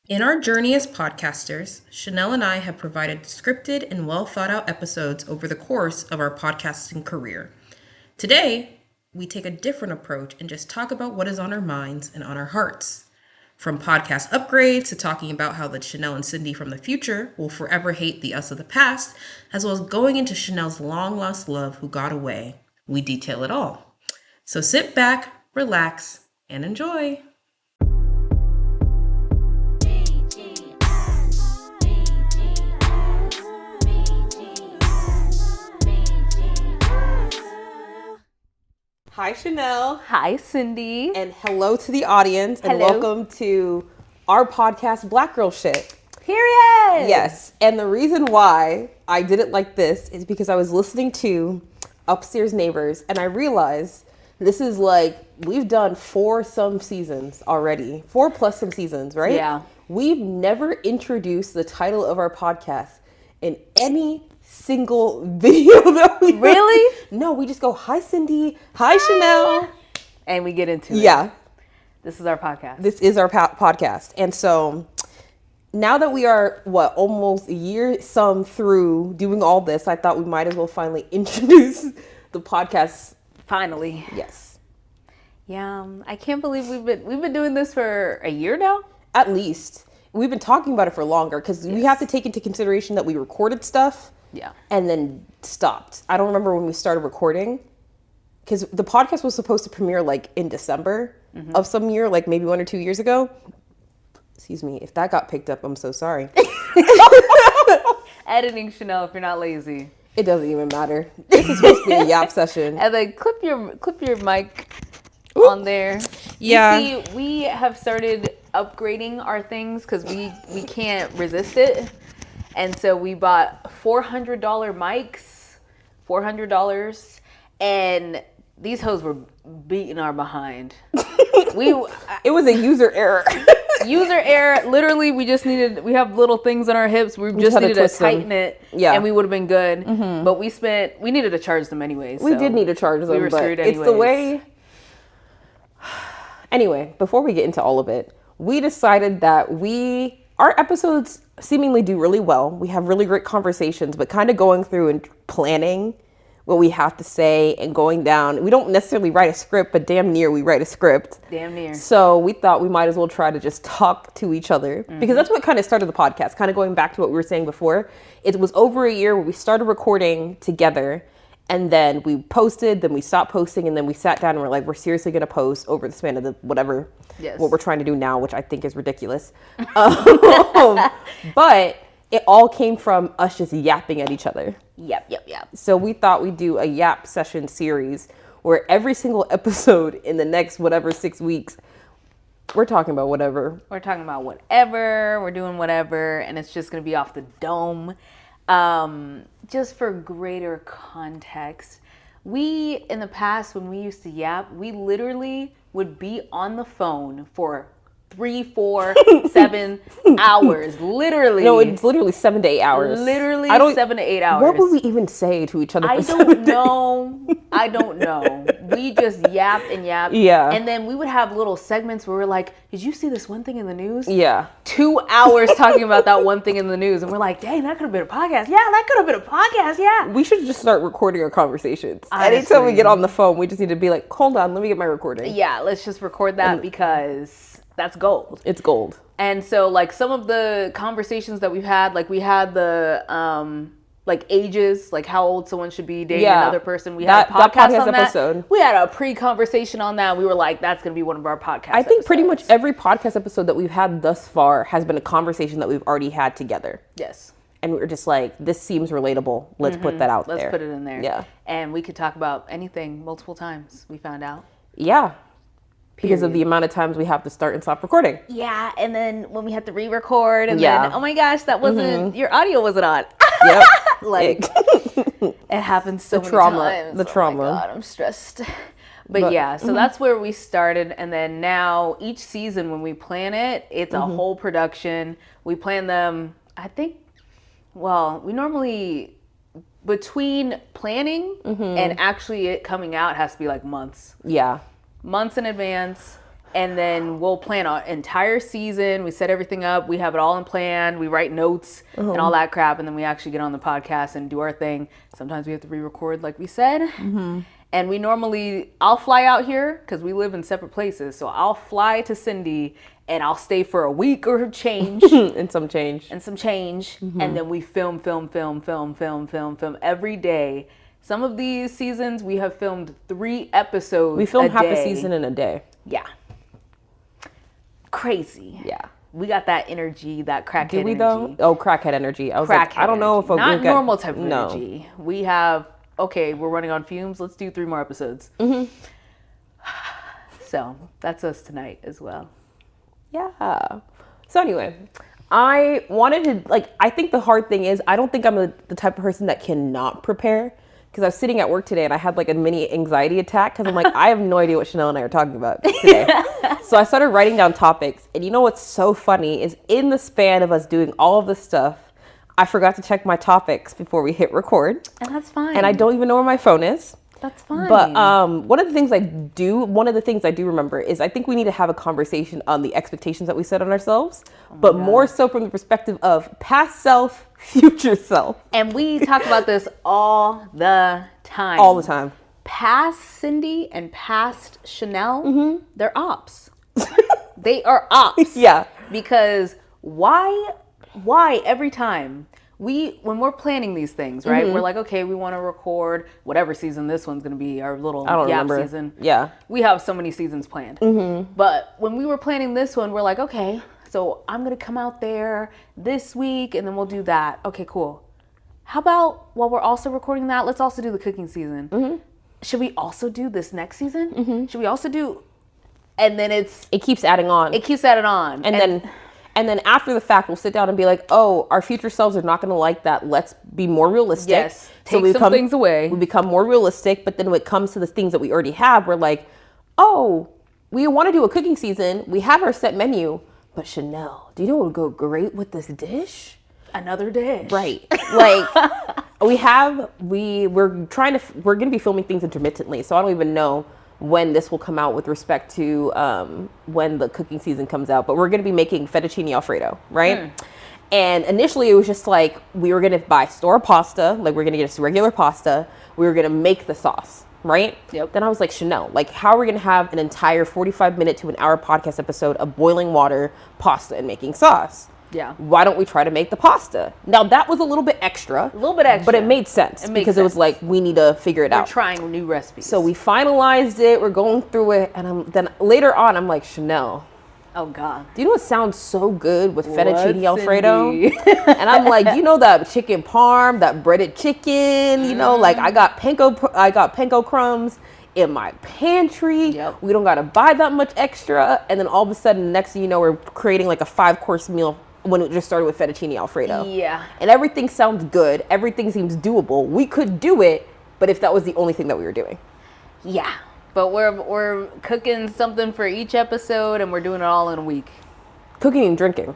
In our journey as podcasters, Chanel and I have provided scripted and well thought out episodes over the course of our podcasting career. Today, we take a different approach and just talk about what is on our minds and on our hearts. From podcast upgrades to talking about how the Chanel and Cindy from the future will forever hate the us of the past, as well as going into Chanel's long lost love who got away, we detail it all. So sit back, relax, and enjoy. Hi, Chanel. Hi, Cindy. And hello to the audience. And Hello. welcome to our podcast, Black Girl Shit. Period. Yes. And the reason why I did it like this is because I was listening to Upstairs Neighbors and I realized this is like, we've done 4+ seasons already. 4+ some seasons, right? Yeah. We've never introduced the title of our podcast in any single video that we Really? No, we just go, hi, Cindy. Hi, Chanel. And we get into it. Yeah. This is our podcast. This is our podcast. And so now that we are, almost a year some through doing all this, I thought we might as well finally introduce the podcast. Finally. Yes. Yeah. I can't believe we've been doing this for a year now. At least. We've been talking about it for longer because we have to take into consideration that we recorded stuff. Yeah. And then stopped. I don't remember when we started recording because the podcast was supposed to premiere like in December of some year, like maybe 1 or 2 years ago. Excuse me. If that got picked up, I'm so sorry. Editing, Chanel, if you're not lazy. It doesn't even matter. This is supposed to be a yap session. And then clip your mic on there. Yeah. You see, we have started upgrading our things because we can't resist it. And so we bought $400 mics, $400, and these hoes were beating our behind. It was a user error. User error. Literally, we have little things on our hips. We just had to needed to twist them. tighten it, Yeah. and we would have been good. But we needed to charge them anyways. We did need to charge them, we were but screwed it's the anyways. way. Anyway, before we get into all of it, we decided that our episodes seemingly do really well. We have really great conversations, but kind of going through and planning what we have to say and going down. We don't necessarily write a script, but damn near we write a script. Damn near. So we thought we might as well try to just talk to each other because that's what kind of started the podcast. Kind of going back to what we were saying before. It was over a year where we started recording together and then we posted, then we stopped posting, and then we sat down and we're like, we're seriously going to post over the span of what we're trying to do now, which I think is ridiculous. But it all came from us just yapping at each other. Yep. So we thought we'd do a yap session series where every single episode in the next 6 weeks, we're talking about whatever. We're talking about whatever. We're doing whatever, and it's just gonna be off the dome. Just for greater context, we in the past when we used to yap, we literally would be on the phone for 3, 4, 7 hours. Literally. No, it's literally 7 to 8 hours. Literally 7 to 8 hours. What would we even say to each other? I don't know. We just yapped and yapped. Yeah. And then we would have little segments where we're like, did you see this one thing in the news? Yeah. 2 hours talking about that one thing in the news. And we're like, dang, that could have been a podcast. Yeah, that could have been a podcast. Yeah. We should just start recording our conversations. Honestly. Anytime we get on the phone, we just need to be like, hold on, let me get my recording. Yeah, let's just record that because that's gold. It's gold. And so like some of the conversations that we've had, like we had the like ages, like how old someone should be dating another person. We had a podcast on that. episode. We had a pre-conversation on that. We were like, that's going to be one of our podcasts. I think pretty much every podcast episode that we've had thus far has been a conversation that we've already had together. Yes. And we were just like, this seems relatable. Let's put that out there. Let's put it in there. Yeah. And we could talk about anything multiple times, we found out. Yeah. Because of the amount of times we have to start and stop recording. Yeah, and then when we had to re-record, and then, oh my gosh, that wasn't, your audio wasn't on. Yep. Like, it happens so many times. The trauma. Oh my God, I'm stressed. But yeah, so that's where we started. And then now each season when we plan it, it's a whole production. We plan them, I think, we normally, between planning and actually it coming out has to be like months. Yeah. Months in advance. And then we'll plan our entire season. We set everything up. We have it all in plan. We write notes and all that crap. And then we actually get on the podcast and do our thing. Sometimes we have to re-record, like we said. And I'll fly out here because we live in separate places. So I'll fly to Cindy and I'll stay for a week or change. And some change. And then we film every day. Some of these seasons we have filmed 3 episodes. We film half a season in a day. Yeah. Crazy. Yeah. We got that energy, that crackhead energy. Did we though? Oh, crackhead energy. I was like, I don't know if not normal type of energy. We have, okay, we're running on fumes. Let's do 3 more episodes. So that's us tonight as well. Yeah. So anyway, I wanted to, I think the hard thing is I don't think I'm the type of person that cannot prepare. Because I was sitting at work today and I had like a mini anxiety attack because I'm like, I have no idea what Chanel and I are talking about today. So I started writing down topics. And you know what's so funny is in the span of us doing all of this stuff, I forgot to check my topics before we hit record. And that's fine. And I don't even know where my phone is. That's fine. But one of the things I do remember is I think we need to have a conversation on the expectations that we set on ourselves, but more so from the perspective of past self, future self. And we talk about this all the time. All the time. Past Cindy and past Chanel, they're ops. They are ops. Yeah. Because why every time when we're planning these things, right? We're like, okay, we want to record whatever season this one's going to be, our little Yap season. Yeah. We have so many seasons planned. But when we were planning this one, we're like, okay, so I'm going to come out there this week and then we'll do that. Okay, cool. How about while we're also recording that, let's also do the cooking season. Should we also do this next season? Should we also do... And then it keeps adding on. And then after the fact, we'll sit down and be like, oh, our future selves are not going to like that. Let's be more realistic. Yes, take some things away. We become more realistic. But then when it comes to the things that we already have, we're like, oh, we want to do a cooking season. We have our set menu. But Chanel, do you know what would go great with this dish? Another dish. Right. Like we're going to be filming things intermittently. So I don't even know when this will come out with respect to when the cooking season comes out. But we're going to be making fettuccine Alfredo, right? And initially it was just like we were going to buy store pasta, like we're going to get us regular pasta. We were going to make the sauce, right? Yep. Then I was like, Chanel, like how are we going to have an entire 45-minute to an hour podcast episode of boiling water, pasta, and making sauce? Yeah. Why don't we try to make the pasta? Now that was a little bit extra. But it made sense because it was like, we need to figure it out. We're trying new recipes. So we finalized it. We're going through it. And then later on, I'm like, Chanel. Oh God. Do you know what sounds so good with fettuccine Alfredo? And I'm like, you know that chicken parm, that breaded chicken, you know, like I got panko crumbs in my pantry. Yep. We don't got to buy that much extra. And then all of a sudden, next thing you know, we're creating like a 5-course meal when it just started with fettuccine Alfredo. Yeah. And everything sounds good. Everything seems doable. We could do it, but if that was the only thing that we were doing. Yeah. But we're cooking something for each episode and we're doing it all in a week. Cooking and drinking.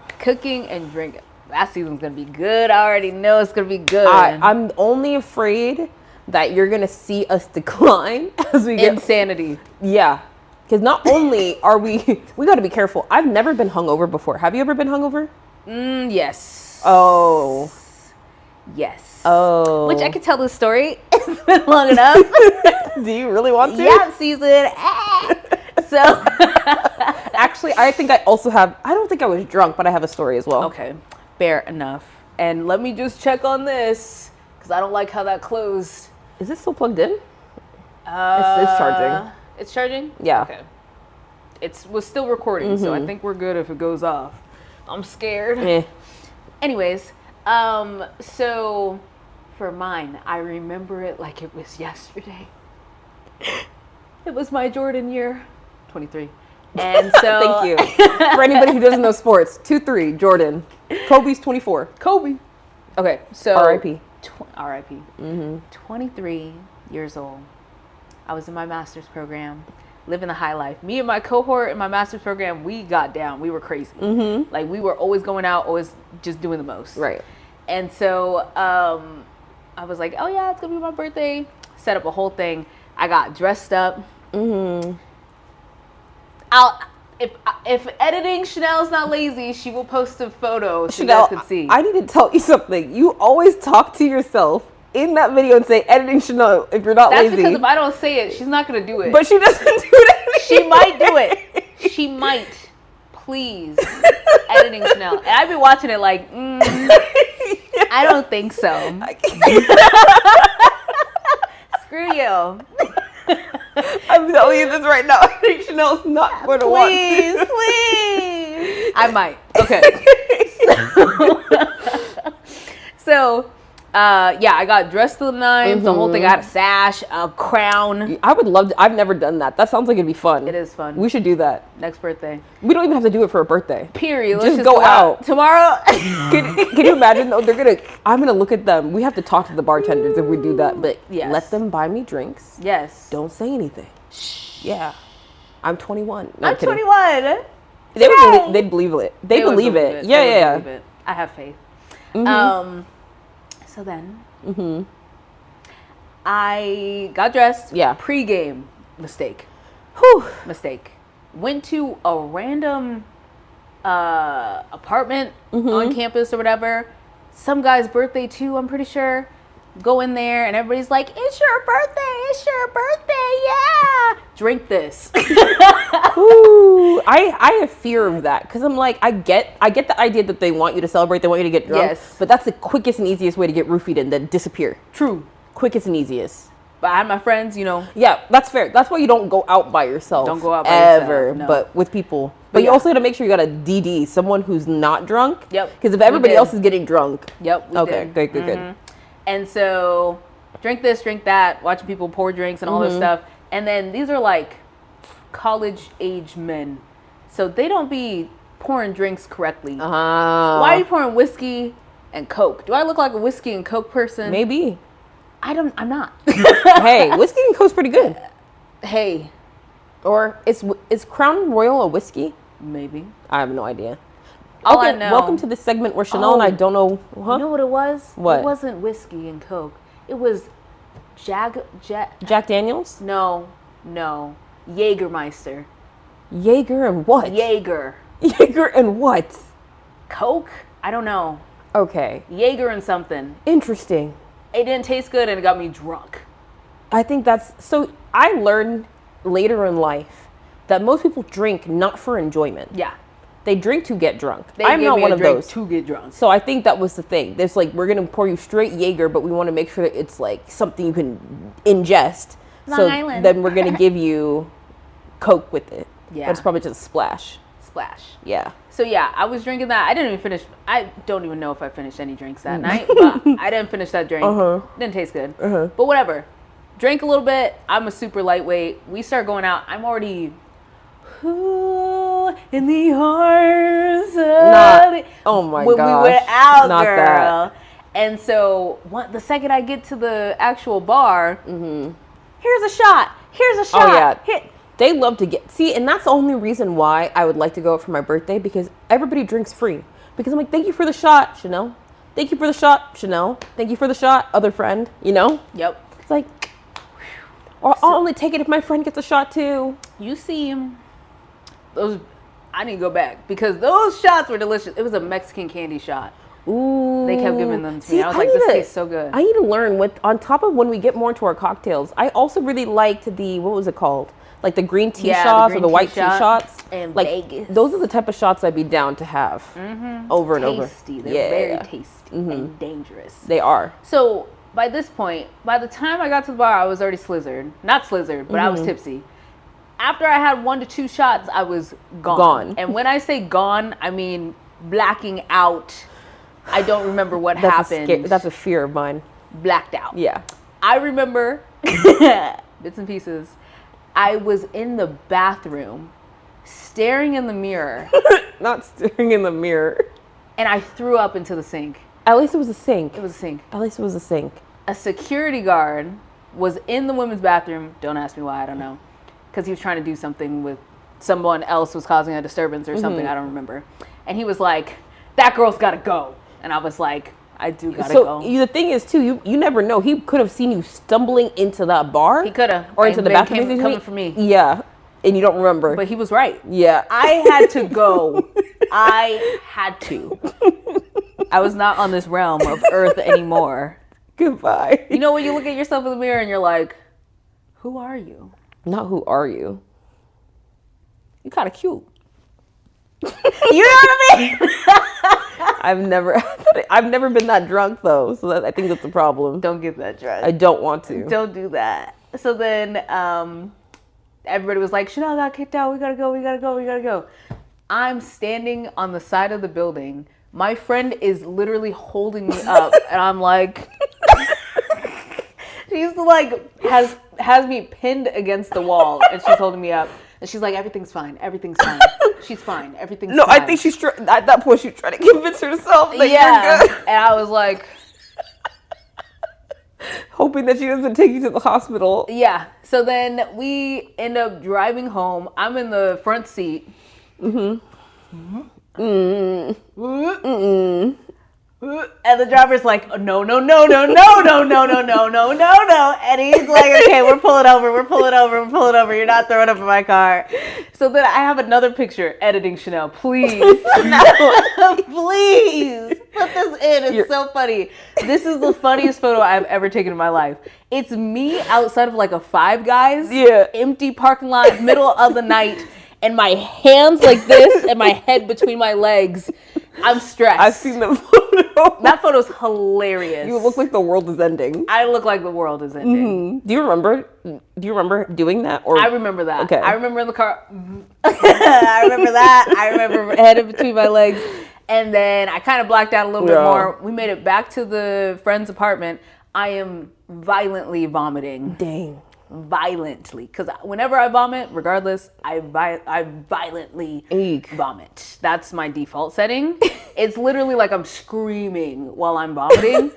That season's going to be good. I already know it's going to be good. I'm only afraid that you're going to see us decline as we get... Insanity. Yeah. Because not only are we got to be careful. I've never been hungover before. Have you ever been hungover? Yes. Oh. Yes. Oh. Which I could tell this story. It's been long enough. Do you really want to? Yap season. So. Actually, I think I also have, I don't think I was drunk, but I have a story as well. Okay. Fair enough. And let me just check on this because I don't like how that closed. Is this still plugged in? It's charging. It's charging? Yeah. Okay. Was still recording, so I think we're good if it goes off. I'm scared. Anyways, so for mine, I remember it like it was yesterday. It was my Jordan year, 23. And so thank you. For anybody who doesn't know sports, 2-3, Jordan. Kobe's 24. Kobe. Okay, so R.I.P. R.I.P. 23 years old. I was in my master's program, living the high life. Me and my cohort in my master's program, we got down. We were crazy. Like we were always going out, always just doing the most. Right. And so I was like, oh yeah, it's gonna be my birthday. Set up a whole thing. I got dressed up. if editing Chanel's not lazy, she will post a photo so Chanel, you guys can see. I need to tell you something. You always talk to yourself in that video and say editing Chanel if you're not That's lazy. because if I don't say it, she's not gonna do it. But she doesn't do it. She might do it. She might. Please, editing Chanel. And I've been watching it like, I don't think so. Screw you. I'm telling you this right now. I think Chanel's not going to watch. Please. I might. Okay. So, yeah, I got dressed to the nines. The whole thing. I had a sash, a crown. I would love to. I've never done that. That sounds like it'd be fun. It is fun. We should do that. Next birthday. We don't even have to do it for a birthday. Period. Just Let's just go out. tomorrow. Can you imagine though? I'm gonna look at them. We have to talk to the bartenders if we do that. But Yes. let them buy me drinks. Yes. Don't say anything. Yeah. I'm 21. No, I'm kidding. 21. They'd believe it. They would believe it. They Yeah, would yeah. believe it. I have faith. So then, I got dressed. Yeah. Pre-game mistake. Whew. Mistake. Went to a random apartment on campus or whatever. Some guy's birthday too, I'm pretty sure. Go in there and everybody's like, "It's your birthday! It's your birthday! Yeah! Drink this." Ooh, I have fear of that because I'm like, I get the idea that they want you to celebrate, they want you to get drunk. Yes. But that's the quickest and easiest way to get roofied and then disappear. True. Quickest and easiest. But I had my friends, Yeah, that's fair. That's why you don't go out by yourself. Don't go out by ever, yourself, no. but with people. But you yeah. also got to make sure you got a DD, someone who's not drunk. Yep. Because if everybody did. else is getting drunk. Yep. We Okay, did. good. And so, drink this, drink that, watching people pour drinks and all this stuff. And then these are like college age men. So they don't be pouring drinks correctly. Why are you pouring whiskey and Coke? Do I look like a whiskey and Coke person? Maybe. I'm not. Hey, whiskey and Coke's pretty good. Hey. Or is Crown Royal a whiskey? Maybe. I have no idea. All I know. Welcome to this segment where Chanel and I don't know. Huh? You know what it was? What? It wasn't whiskey and Coke. It was Jack Daniels? No. Jägermeister. Jaeger and what? Jaeger. Jaeger and what? Coke? I don't know. Okay. Jaeger and something. Interesting. It didn't taste good and it got me drunk. I think that's so. I learned later in life that most people drink not for enjoyment. Yeah. They drink to get drunk. They I'm gave not me one a of drink those. to get drunk. So I think that was the thing. There's like, we're gonna pour you straight Jaeger, but we want to make sure that it's like something you can ingest. Long Island. Then we're gonna give you Coke with it. Yeah. But it's probably just a splash. Splash. Yeah. So yeah, I was drinking that. I didn't even finish. I don't even know if I finished any drinks that night, but I didn't finish that drink. Didn't taste good. But whatever. Drank a little bit. I'm a super lightweight. We start going out. I'm already in the arms of oh my when gosh. we went out, Not girl. that. And so the second I get to the actual bar, here's a shot. Here's a shot. Oh yeah. They love to see, and that's the only reason why I would like to go out for my birthday, because everybody drinks free. Because I'm like, thank you for the shot, Chanel. Thank you for the shot, Chanel. Thank you for the shot, other friend. Yep. It's like, or I'll only take it if my friend gets a shot too. You see those. I need to go back because those shots were delicious. It was a Mexican candy shot. Ooh. They kept giving them to me. I was like, this tastes so good. I need to learn on top of when we get more into our cocktails, I also really liked what was it called? Like the green tea shots or the white tea shots. And like Vegas. Those are the type of shots I'd be down to have over and over. Tasty. They're very tasty and dangerous. They are. So by this point, by the time I got to the bar, I was already slizzard. Not slizzard, but I was tipsy. After I had 1 to 2 shots, I was gone. And when I say gone, I mean blacking out. I don't remember what happened. That's a fear of mine. Blacked out. Yeah. I remember bits and pieces. I was in the bathroom staring in the mirror. Not staring in the mirror. And I threw up into the sink. At least it was a sink. It was a sink. At least it was a sink. A security guard was in the women's bathroom. Don't ask me why, I don't know. Because he was trying to do something with someone else was causing a disturbance or something, I don't remember. And he was like, that girl's got to go. And I was like, I do gotta go. So the thing is too, you never know. He could have seen you stumbling into that bar. He could have. Or into the bathroom. Coming for me. Yeah. And you don't remember. But he was right. Yeah. I had to go. I had to. I was not on this realm of earth anymore. Goodbye. You know when you look at yourself in the mirror and you're like, who are you? Not who are you? You kind of cute. You know what I mean? I've never been that drunk though, so I think that's the problem. Don't get that drunk. I don't want to. Don't do that. So then everybody was like, Chanel got kicked out. We gotta go. I'm standing on the side of the building. My friend is literally holding me up, and I'm like, she's like has me pinned against the wall, and she's holding me up. And she's like, everything's fine. She's fine. Everything's no, fine. I think at that point she's trying to convince herself that you're good. And I was like, hoping that she doesn't take you to the hospital. yeah. So then we end up driving home. I'm in the front seat. And the driver's like, no. And he's like, okay, we're pulling over. You're not throwing up in my car. So then I have another picture editing Chanel. Please. Please. Put this in. It's so funny. This is the funniest photo I've ever taken in my life. It's me outside of like a Five Guys. Yeah. Empty parking lot, middle of the night. And my hands like this and my head between my legs. I'm stressed. I've seen the photo. That photo's hilarious. You look like the world is ending. I look like the world is ending. Do you remember doing that? Or I remember that. Okay. I remember in the car. I remember that. I remember head between my legs. And then I kind of blacked out a little bit more. We made it back to the friend's apartment. I am violently vomiting. Dang. Violently, because whenever I vomit, regardless, I violently vomit. That's my default setting. It's literally like I'm screaming while I'm vomiting.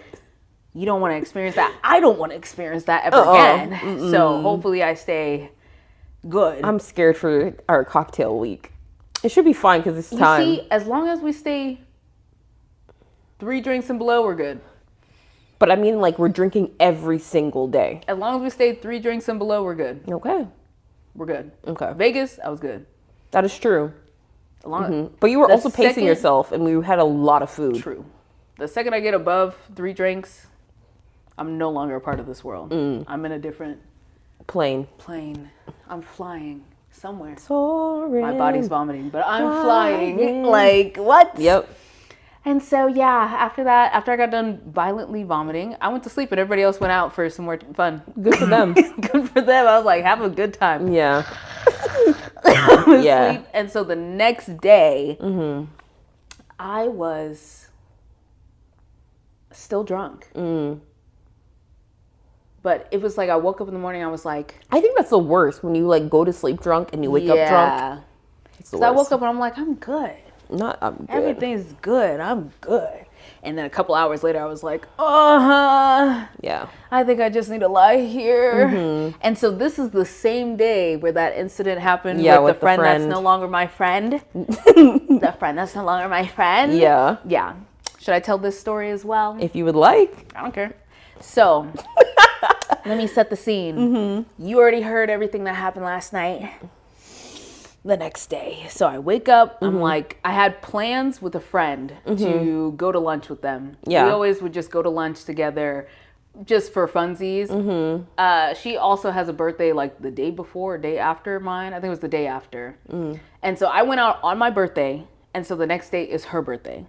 You don't want to experience that. I don't want to experience that ever again. So hopefully I stay good. I'm scared for our cocktail week. It should be fine because it's time. You see, as long as we stay 3 drinks and below, we're good. But I mean, like, we're drinking every single day. As long as we stay 3 drinks and below, we're good. Okay. We're good. Okay. Vegas, I was good. That is true. But you were also pacing yourself, and we had a lot of food. True. The second I get above 3 drinks, I'm no longer a part of this world. I'm in a different plane. I'm flying somewhere. Soaring. My body's vomiting, but I'm flying. Like, what? Yep. And so, yeah, after that, after I got done violently vomiting, I went to sleep and everybody else went out for some more fun. Good for them. Good for them. I was like, have a good time. Yeah. Yeah. Sleep. And so the next day, I was still drunk. But it was like I woke up in the morning, I was like... I think that's the worst, when you like go to sleep drunk and you wake up drunk. So I woke up and I'm like, I'm good. I'm good. Everything's good. I'm good. And then a couple hours later, I was like, yeah. I think I just need to lie here. And so this is the same day where that incident happened with the friend that's no longer my friend. The friend that's no longer my friend. Yeah. Yeah. Should I tell this story as well? If you would like. I don't care. So, let me set the scene. You already heard everything that happened last night. The next day. So I wake up, I'm like, I had plans with a friend to go to lunch with them. Yeah. We always would just go to lunch together just for funsies. She also has a birthday like the day before or day after mine. I think it was the day after. And so I went out on my birthday. And so the next day is her birthday.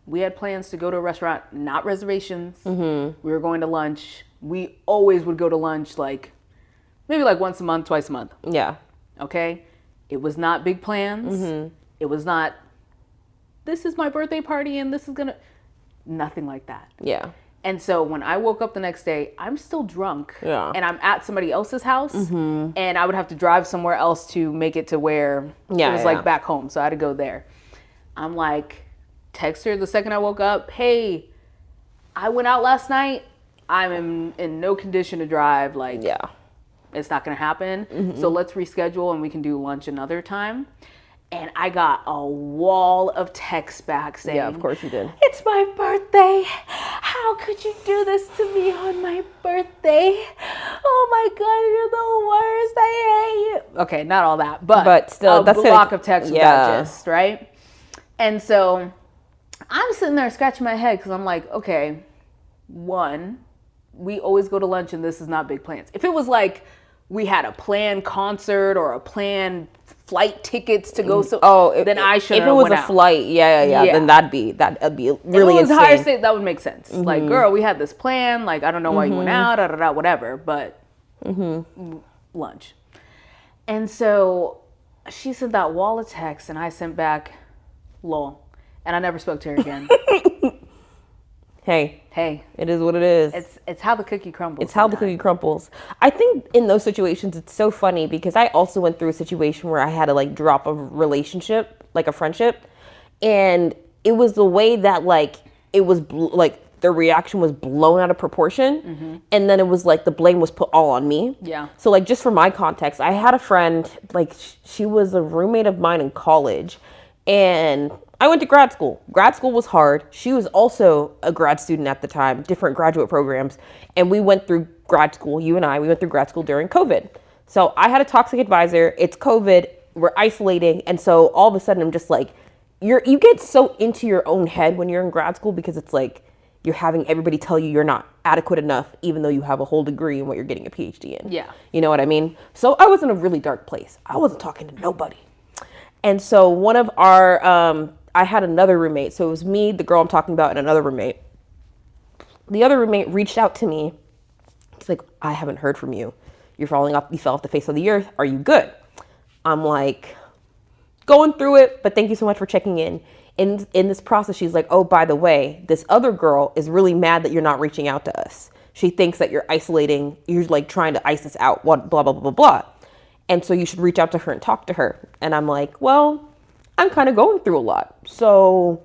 We had plans to go to a restaurant, not reservations. We were going to lunch. We always would go to lunch like maybe like once a month, twice a month. Yeah. Okay. It was not big plans. It was not, this is my birthday party and this is gonna, nothing like that. Yeah. And so when I woke up the next day, I'm still drunk. Yeah. And I'm at somebody else's house. And I would have to drive somewhere else to make it to where it was like back home. So I had to go there. I'm like, text her the second I woke up, hey, I went out last night. I'm in no condition to drive. Like, it's not going to happen. So let's reschedule and we can do lunch another time. And I got a wall of texts back saying, yeah, of course you did. It's my birthday. How could you do this to me on my birthday? Oh my God, you're the worst. I hate you. Okay, not all that, But still, a that's block of text without yeah. gist, right? And so I'm sitting there scratching my head because I'm like, okay, one, we always go to lunch and this is not big plans. If it was like we had a planned concert or a planned flight tickets to go, then I should have. If it was went a out. flight, yeah, then that'd be really If it was insane. higher state, that would make sense. Like, girl, we had this plan. Like, I don't know why you went out, whatever. But lunch. And so she sent that wall of text, and I sent back, lol. And I never spoke to her again. Hey, it is what it is. It's how the cookie crumbles. It's how the cookie crumbles. I think in those situations, it's so funny because I also went through a situation where I had to like drop a relationship, like a friendship. And it was the way that like, it was like the reaction was blown out of proportion. And then it was like the blame was put all on me. Yeah. So like, just for my context, I had a friend, like she was a roommate of mine in college, and I went to grad school. Grad school was hard. She was also a grad student at the time, different graduate programs. And we went through grad school, we went through grad school during COVID. So I had a toxic advisor. It's COVID. We're isolating. And so all of a sudden I'm just like, you get so into your own head when you're in grad school because it's like you're having everybody tell you you're not adequate enough, even though you have a whole degree in what you're getting a PhD in. Yeah. You know what I mean? So I was in a really dark place. I wasn't talking to nobody. And so one of our, I had another roommate. So it was me, the girl I'm talking about, and another roommate. The other roommate reached out to me. He's like, I haven't heard from you. You fell off the face of the earth. Are you good? I'm like, going through it, but thank you so much for checking in. In this process, she's like, oh, by the way, this other girl is really mad that you're not reaching out to us. She thinks that you're isolating. You're like trying to ice us out, blah, blah, blah, blah, blah. And so you should reach out to her and talk to her. And I'm like, well, I'm kind of going through a lot. So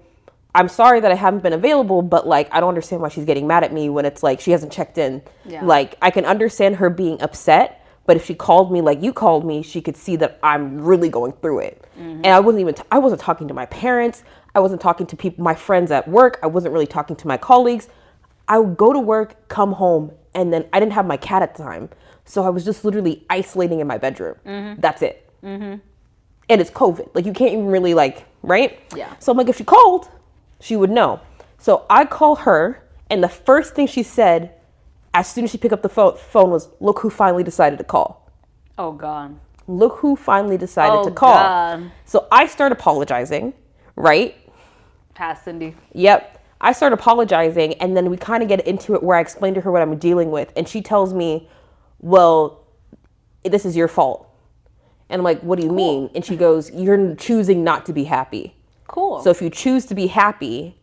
I'm sorry that I haven't been available, but like, I don't understand why she's getting mad at me when it's like, she hasn't checked in. Yeah. Like, I can understand her being upset, but if she called me like you called me, she could see that I'm really going through it. And I wasn't talking to my parents. I wasn't talking to people, my friends at work. I wasn't really talking to my colleagues. I would go to work, come home, and then I didn't have my cat at the time. So I was just literally isolating in my bedroom. That's it. And it's COVID. Like, you can't even really like, right? Yeah. So I'm like, if she called, she would know. So I call her, and the first thing she said, as soon as she picked up the phone was, look who finally decided to call. Oh, God. Look who finally decided to call. God. So I start apologizing, right? Pass, Cindy. Yep. I start apologizing, and then we kind of get into it where I explain to her what I'm dealing with. And she tells me, well, this is your fault. And I'm like, what do you mean? And she goes, you're choosing not to be happy. Cool. So if you choose to be happy,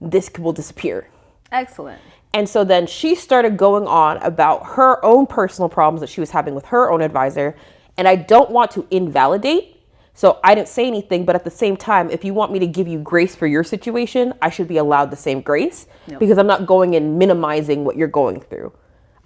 this will disappear. Excellent. And so then she started going on about her own personal problems that she was having with her own advisor. And I don't want to invalidate. So I didn't say anything. But at the same time, if you want me to give you grace for your situation, I should be allowed the same grace. Yep. Because I'm not going and minimizing what you're going through.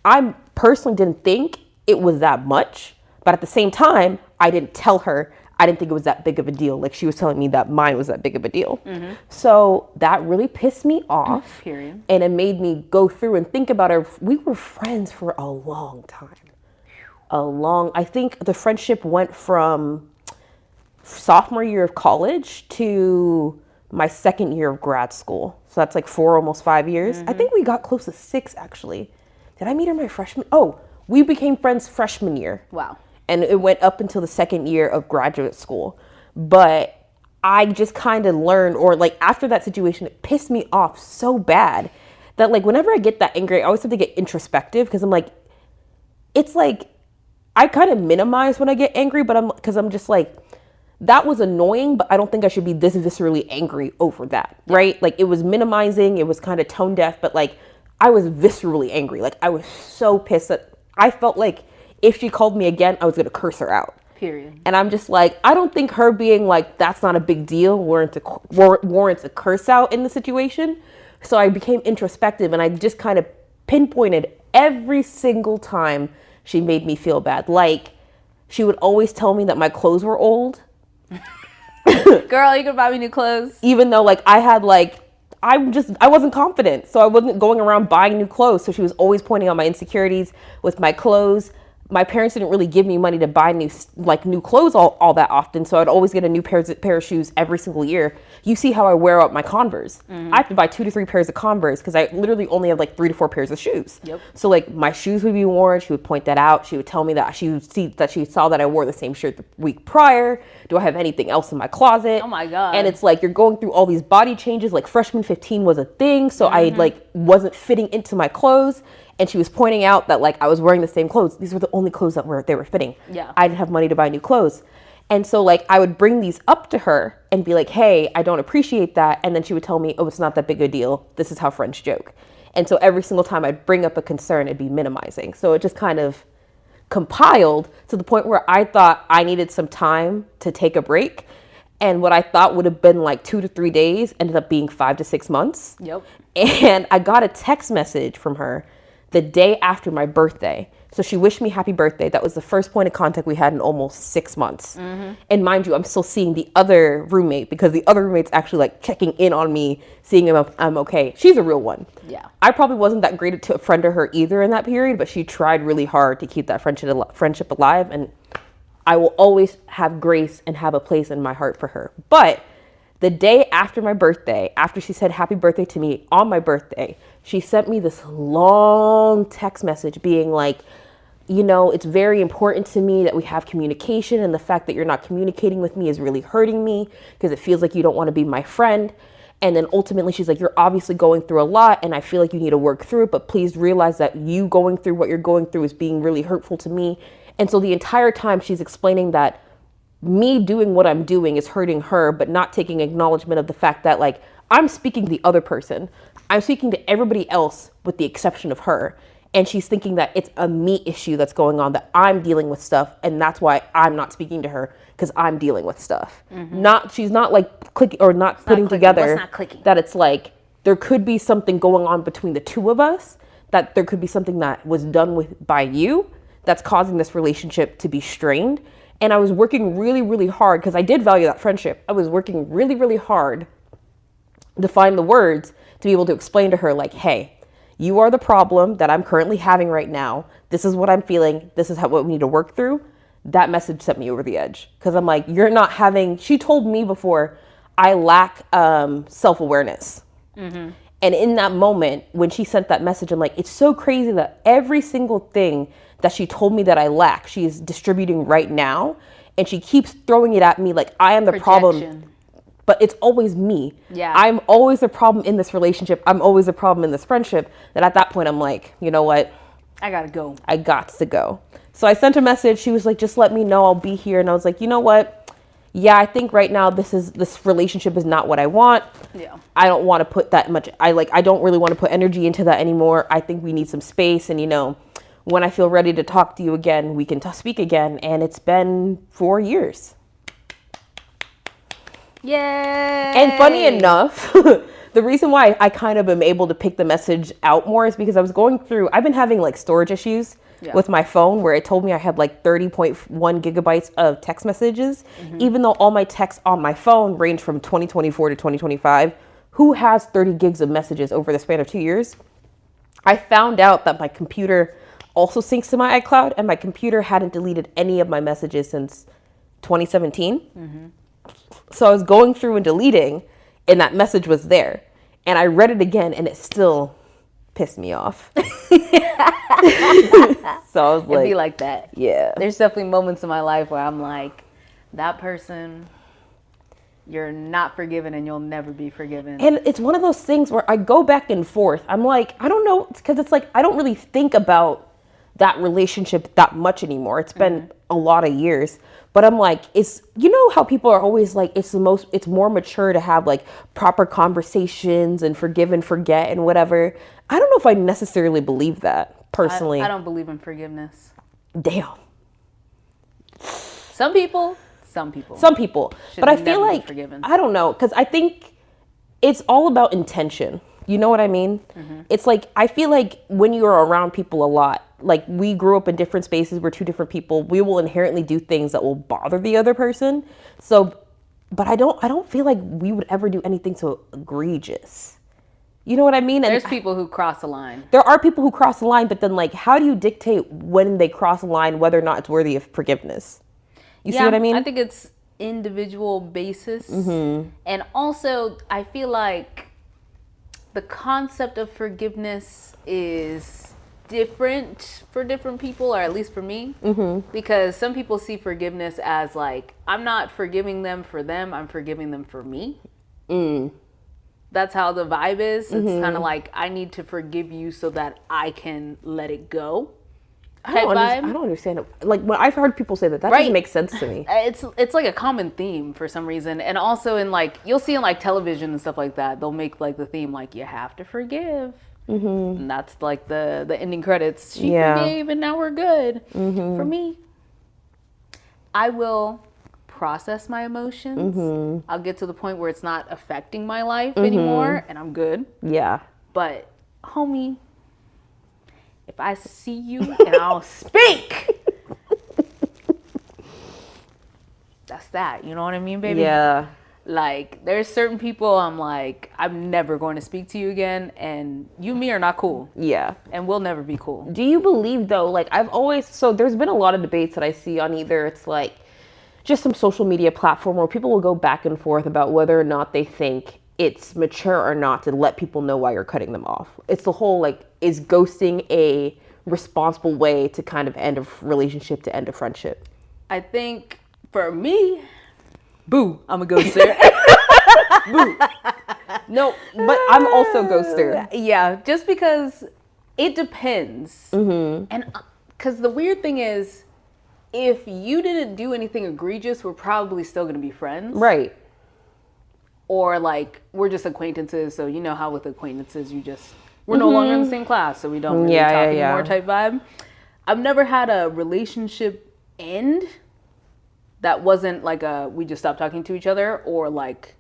I personally didn't think it was that much. But at the same time, I didn't tell her. I didn't think it was that big of a deal. Like, she was telling me that mine was that big of a deal. So that really pissed me off. Period. And it made me go through and think about her. We were friends for a long time. I think the friendship went from sophomore year of college to my second year of grad school. So that's like 4, almost 5 years. I think we got close to 6, actually. Did I meet her my freshman? Oh, we became friends freshman year. Wow. And it went up until the second year of graduate school. But I just kind of learned, or like after that situation, it pissed me off so bad that like whenever I get that angry, I always have to get introspective because I'm like, it's like, I kind of minimize when I get angry, but I'm just like, that was annoying, but I don't think I should be this viscerally angry over that, right? Like, it was minimizing, it was kind of tone deaf, but like, I was viscerally angry. Like, I was so pissed that I felt like if she called me again, I was going to curse her out. Period. And I'm just like, I don't think her being like, that's not a big deal, warrants a curse out in the situation. So I became introspective and I just kind of pinpointed every single time she made me feel bad. Like, she would always tell me that my clothes were old. Girl, you can buy me new clothes. Even though like I had like I wasn't confident. So I wasn't going around buying new clothes. So she was always pointing out my insecurities with my clothes. My parents didn't really give me money to buy new clothes all that often. So I'd always get a new pair of shoes every single year. You see how I wear out my Converse. I have to buy 2 to 3 pairs of Converse because I literally only have like 3 to 4 pairs of shoes. Yep. So like my shoes would be worn. She would point that out. She would tell me that she saw that I wore the same shirt the week prior. Do I have anything else in my closet? Oh my God. And it's like you're going through all these body changes. Like freshman 15 was a thing. So I like wasn't fitting into my clothes. And she was pointing out that like I was wearing the same clothes. These were the only clothes that they were fitting. Yeah. I didn't have money to buy new clothes. And so like I would bring these up to her and be like, hey, I don't appreciate that. And then she would tell me, oh, it's not that big a deal. This is how friends joke. And so every single time I'd bring up a concern, it'd be minimizing. So it just kind of compiled to the point where I thought I needed some time to take a break. And what I thought would have been like 2 to 3 days ended up being 5 to 6 months. Yep. And I got a text message from her the day after my birthday. So she wished me happy birthday. That was the first point of contact we had in almost 6 months. And mind you, I'm still seeing the other roommate because the other roommate's actually like checking in on me, seeing if I'm okay. She's a real one. Yeah. I probably wasn't that great a friend to her either in that period, but she tried really hard to keep that friendship alive. And I will always have grace and have a place in my heart for her. But the day after my birthday, after she said happy birthday to me on my birthday, she sent me this long text message being like, you know, it's very important to me that we have communication, and the fact that you're not communicating with me is really hurting me because it feels like you don't want to be my friend. And then ultimately she's like, you're obviously going through a lot and I feel like you need to work through it, but please realize that you going through what you're going through is being really hurtful to me. And so the entire time she's explaining that me doing what I'm doing is hurting her, but not taking acknowledgement of the fact that like I'm speaking to the other person. I'm speaking to everybody else with the exception of her. And she's thinking that it's a me issue that's going on, that I'm dealing with stuff. And that's why I'm not speaking to her, because I'm dealing with stuff. She's not like clicking or not putting together that it's like there could be something going on between the two of us, that there could be something that was done by you that's causing this relationship to be strained. And I was working really, really hard because I did value that friendship. I was working really, really hard to find the words to be able to explain to her like, hey, you are the problem that I'm currently having right now. This is what I'm feeling. This is what we need to work through. That message set me over the edge because I'm like, she told me before I lack self-awareness. And in that moment, when she sent that message, I'm like, it's so crazy that every single thing that she told me that I lack, she is distributing right now. And she keeps throwing it at me like I am the problem. But it's always me. Yeah. I'm always the problem in this relationship. I'm always the problem in this friendship. That at that point, I'm like, you know what? I gotta go. I got to go. So I sent a message. She was like, just let me know. I'll be here. And I was like, you know what? Yeah, I think right now this relationship is not what I want. Yeah. I don't want to put that much. I don't really want to put energy into that anymore. I think we need some space. And, you know, when I feel ready to talk to you again, we can speak again. And it's been 4 years. Yay! And funny enough, the reason why I kind of am able to pick the message out more is because I've been having like storage issues with my phone where it told me I had like 30.1 gigabytes of text messages, even though all my texts on my phone range from 2024 to 2025. Who has 30 gigs of messages over the span of 2 years? I found out that my computer also syncs to my iCloud, and my computer hadn't deleted any of my messages since 2017. So I was going through and deleting, and that message was there. And I read it again, and it still pissed me off. So I was like... It'd be like that. Yeah. There's definitely moments in my life where I'm like, that person, you're not forgiven and you'll never be forgiven. And it's one of those things where I go back and forth. I'm like, I don't know, because it's like, I don't really think about that relationship that much anymore. It's been a lot of years. But I'm like, you know how people are always like, it's more mature to have like proper conversations and forgive and forget and whatever. I don't know if I necessarily believe that personally. I don't believe in forgiveness. Damn. Some people. But I feel like, I don't know, because I think it's all about intention. You know what I mean? It's like, I feel like when you're around people a lot, like we grew up in different spaces, we're two different people, we will inherently do things that will bother the other person. So, but I don't feel like we would ever do anything so egregious. You know what I mean? And There's people who cross the line. there are people who cross the line, but then like, how do you dictate when they cross the line, whether or not it's worthy of forgiveness? You see what I mean? I think it's individual basis. And also, I feel like the concept of forgiveness is different for different people, or at least for me, because some people see forgiveness as like, I'm not forgiving them for them, I'm forgiving them for me. That's how the vibe is. It's kind of like, I need to forgive you so that I can let it go. I don't understand it. Like, when I've heard people say that doesn't make sense to me. It's like a common theme for some reason. And also in like, you'll see in like television and stuff like that, they'll make like the theme like, you have to forgive. And that's like the ending credits. She forgave and now we're good. For me, I will process my emotions. I'll get to the point where it's not affecting my life anymore and I'm good. Yeah. But homie, if I see you and I'll speak, that's that. You know what I mean, baby? Yeah. Like, there's certain people I'm like, I'm never going to speak to you again, and you and me are not cool. Yeah. And we'll never be cool. Do you believe, though, like, so there's been a lot of debates that I see on either it's like just some social media platform where people will go back and forth about whether or not they think it's mature or not to let people know why you're cutting them off. It's the whole, like, is ghosting a responsible way to kind of end a relationship, to end a friendship? I think for me, boo, I'm a ghoster. Boo. No, but I'm also ghoster. Yeah, just because it depends. And because the weird thing is, if you didn't do anything egregious, we're probably still going to be friends. Right. Or like, we're just acquaintances. So you know how with acquaintances, we're no longer in the same class. So we don't really talk anymore type vibe. I've never had a relationship end that wasn't like we just stopped talking to each other, or like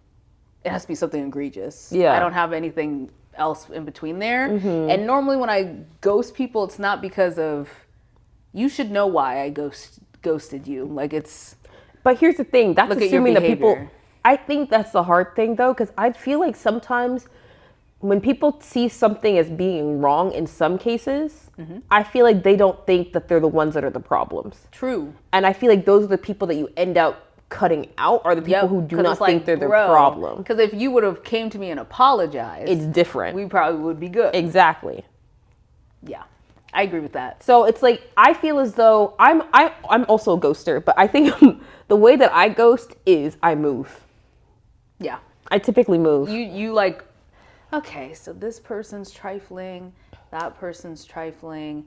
it has to be something egregious. Yeah. I don't have anything else in between there. And normally when I ghost people, it's not because of, you should know why I ghosted you. Like it's. But here's the thing. That's assuming that people. Behavior. I think that's the hard thing though, because I feel like sometimes when people see something as being wrong in some cases, I feel like they don't think that they're the ones that are the problems. True. And I feel like those are the people that you end up cutting out, are the people who do not think they're the problem. Because if you would have came to me and apologized, it's different. We probably would be good. Exactly. Yeah, I agree with that. So it's like, I feel as though I'm also a ghoster, but I think the way that I ghost is I move. Yeah. I typically move. You like, okay, so this person's trifling, that person's trifling.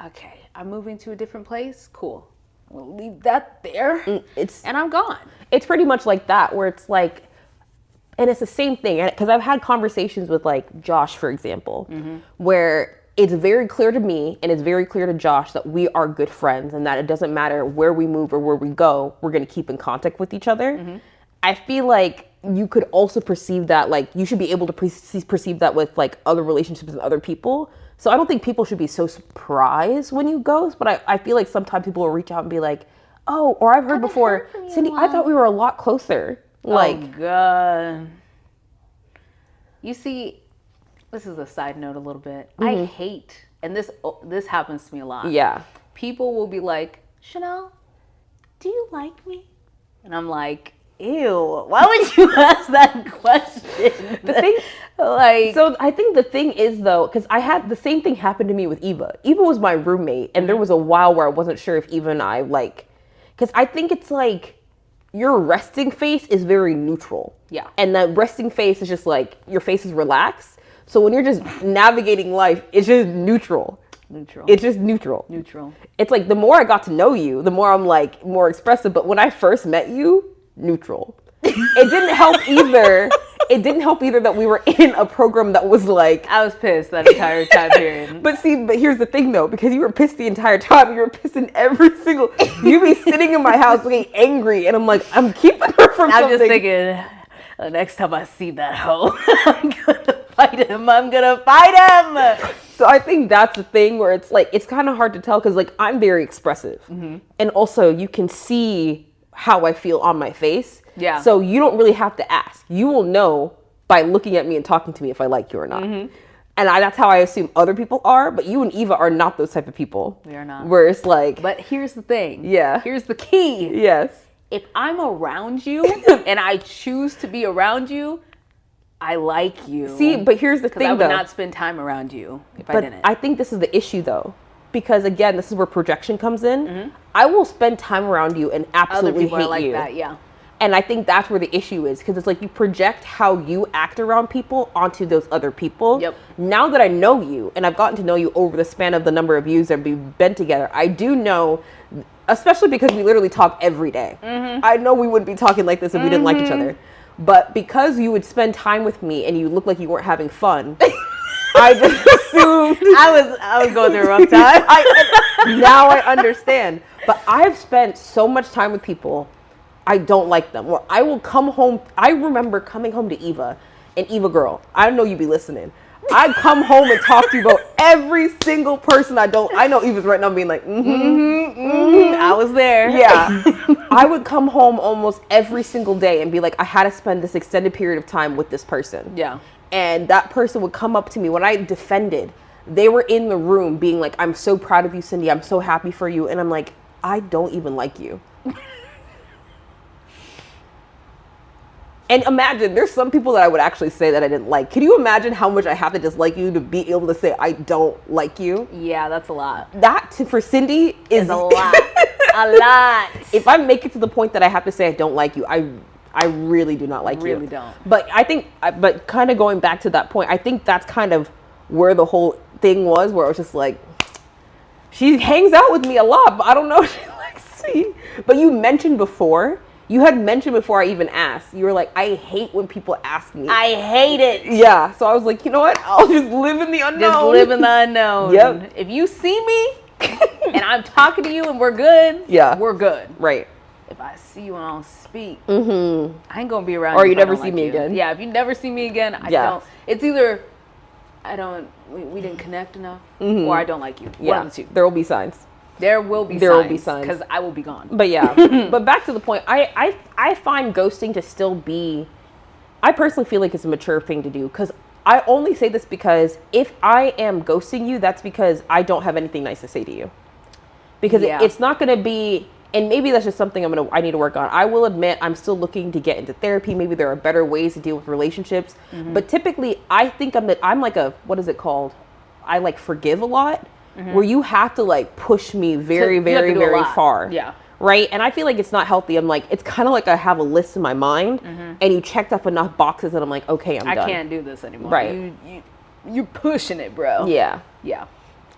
Okay, I'm moving to a different place. Cool. We'll leave that there. And I'm gone. It's pretty much like that, where it's like, and it's the same thing. Because I've had conversations with like Josh, for example, where it's very clear to me and it's very clear to Josh that we are good friends and that it doesn't matter where we move or where we go, we're going to keep in contact with each other. I feel like you could also perceive that, like, you should be able to perceive that with like other relationships with other people. So I don't think people should be so surprised when you ghost, but I feel like sometimes people will reach out and be like, oh, or I've heard before, Cindy, I thought we were a lot closer. Like, oh God. You see, this is a side note a little bit. I hate, and this happens to me a lot. Yeah. People will be like, Chanel, do you like me? And I'm like, ew, why would you ask that question? The thing, like, so I think the thing is though, because I had the same thing happen to me with Eva. Eva was my roommate, and there was a while where I wasn't sure if Eva and I because I think it's like your resting face is very neutral. Yeah. And that resting face is just like your face is relaxed. So when you're just navigating life, it's just neutral. It's just neutral. It's like the more I got to know you, the more I'm like more expressive. But when I first met you, neutral. It didn't help either. It didn't help either that we were in a program that was like, I was pissed that entire time period. But here's the thing though, because you were pissed the entire time, you were pissed in every single, you be sitting in my house looking angry, and I'm like, I'm keeping her from something. I'm just thinking, the next time I see that hoe, I'm gonna fight him. So I think that's the thing where it's like, it's kind of hard to tell because like I'm very expressive. And also you can see how I feel on my face. Yeah. So you don't really have to ask. You will know by looking at me and talking to me if I like you or not. And that's how I assume other people are, but you and Eva are not those type of people. We are not. Where it's like... But here's the thing. Yeah. Here's the key. Yes. If I'm around you and I choose to be around you, I like you. See, but here's the thing, I though. would not spend time around you if I But didn't. I think this is the issue, though. Because, again, this is where projection comes in. I will spend time around you and Other absolutely people hate are like you. that, yeah. And I think that's where the issue is, because it's like you project how you act around people onto those other people. Yep. Now that I know you, and I've gotten to know you over the span of the number of years that we've been together, I do know, especially because we literally talk every day. I know we wouldn't be talking like this if we didn't like each other. But because you would spend time with me and you look like you weren't having fun, I just assumed I was going through a rough time. now I understand. But I've spent so much time with people, I don't like them. Or I will come home. I remember coming home to Eva, and Eva girl, I know you be listening. I'd come home and talk to you about every single person I know Eva's right now being like, I was there. Yeah. I would come home almost every single day and be like, I had to spend this extended period of time with this person. Yeah. And that person would come up to me when I defended. They were in the room being like, I'm so proud of you, Cindy. I'm so happy for you. And I'm like, I don't even like you. And imagine, there's some people that I would actually say that I didn't like. Can you imagine how much I have to dislike you to be able to say I don't like you? Yeah, that's a lot. That, for Cindy, is a lot. A lot. If I make it to the point that I have to say I don't like you, I really do not like you. Really don't. But I think, but kind of going back to that point, I think that's kind of where the whole thing was, where it was just like, she hangs out with me a lot, but I don't know if she likes me. But you had mentioned before I even asked, you were like, I hate when people ask me. I hate it. Yeah. So I was like, you know what? I'll just live in the unknown. Just live in the unknown. Yep. If you see me and I'm talking to you and we're good, yeah, we're good. Right. If I see you and I don't speak, I ain't gonna be around or you. You never see me again. Yeah, if you never see me again, I don't. It's either we didn't connect enough, or I don't like you. Yeah. One of the two. There will be signs. There will be signs. Because I will be gone. But yeah. But back to the point, I find ghosting to still be, I personally feel like it's a mature thing to do. Because I only say this because if I am ghosting you, that's because I don't have anything nice to say to you. Because it's not going to be, and maybe that's just something I need to work on. I will admit I'm still looking to get into therapy. Maybe there are better ways to deal with relationships. But typically I think I'm like a, what is it called? I like forgive a lot. Where you have to like push me very, very, very far. Yeah. Right? And I feel like it's not healthy. I'm like, it's kind of like I have a list in my mind and you checked off enough boxes and I'm like, okay, I'm done. I can't do this anymore. Right. You're pushing it, bro. Yeah. Yeah.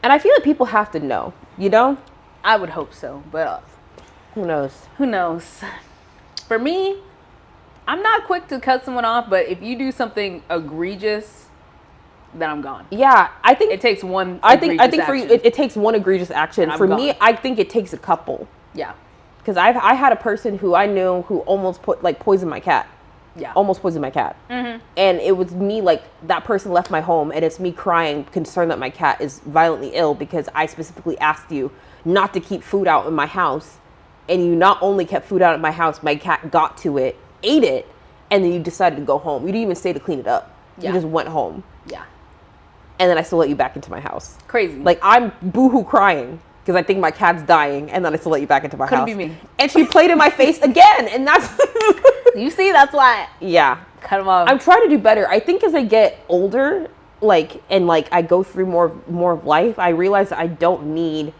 And I feel like people have to know, you know? I would hope so, but who knows? Who knows? For me, I'm not quick to cut someone off, but if you do something egregious, then I'm gone. Yeah, I think it takes one. I think for you, it takes one egregious action. For me, I think it takes a couple. Yeah, because I had a person who I knew who almost poisoned my cat. Yeah, almost poisoned my cat. And it was me, like, that person left my home, and it's me crying, concerned that my cat is violently ill because I specifically asked you not to keep food out in my house, and you not only kept food out of my house, my cat got to it, ate it, and then you decided to go home. You didn't even stay to clean it up. Yeah. You just went home. Yeah. And then I still let you back into my house. Crazy. Like, I'm boohoo crying because I think my cat's dying, and then I still let you back into my house. Couldn't be me. And she played in my face again, and that's... You see, that's why. Yeah. Cut them off. I'm trying to do better. I think as I get older, I go through more of life, I realize that I don't need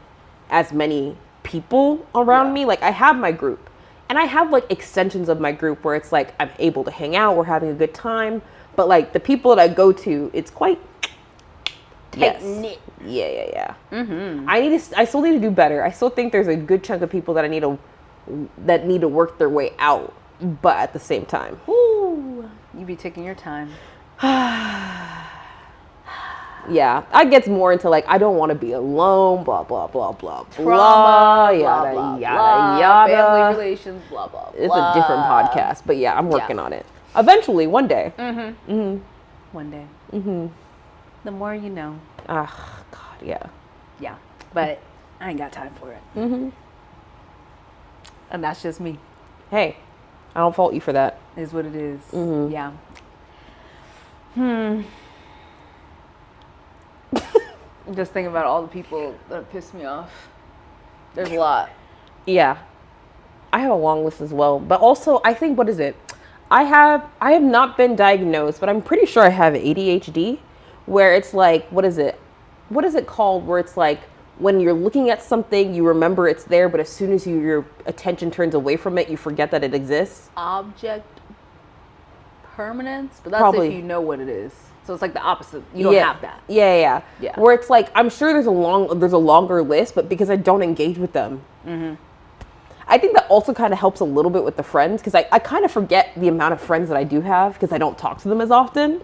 as many people around me. Like, I have my group, and I have, like, extensions of my group where it's like I'm able to hang out, we're having a good time, but, like, the people that I go to, it's quite... Yes. Yeah. I still need to do better. I still think there's a good chunk of people that need to work their way out, but at the same time, ooh, you be taking your time. Yeah, I gets more into like I don't want to be alone. Blah blah blah blah Trauma, yada blah, yada blah, yada. Family relations, blah blah. It's a different podcast, but yeah, I'm working on it. Eventually, one day. One day. The more you know. Ah, God, yeah. Yeah, but I ain't got time for it. And that's just me. Hey, I don't fault you for that. Is what it is. Yeah. I'm just thinking about all the people that piss me off. There's a lot. Yeah. I have a long list as well. But also, I think, what is it? I have not been diagnosed, but I'm pretty sure I have ADHD, where it's like, what is it? What is it called? Where it's like, when you're looking at something, you remember it's there, but as soon as your attention turns away from it, you forget that it exists. Object permanence, but that's Probably. if you know what it is. So it's like the opposite. You don't have that. Yeah. Yeah. Where it's like, I'm sure there's a longer list, but because I don't engage with them. I think that also kind of helps a little bit with the friends, because I kind of forget the amount of friends that I do have because I don't talk to them as often.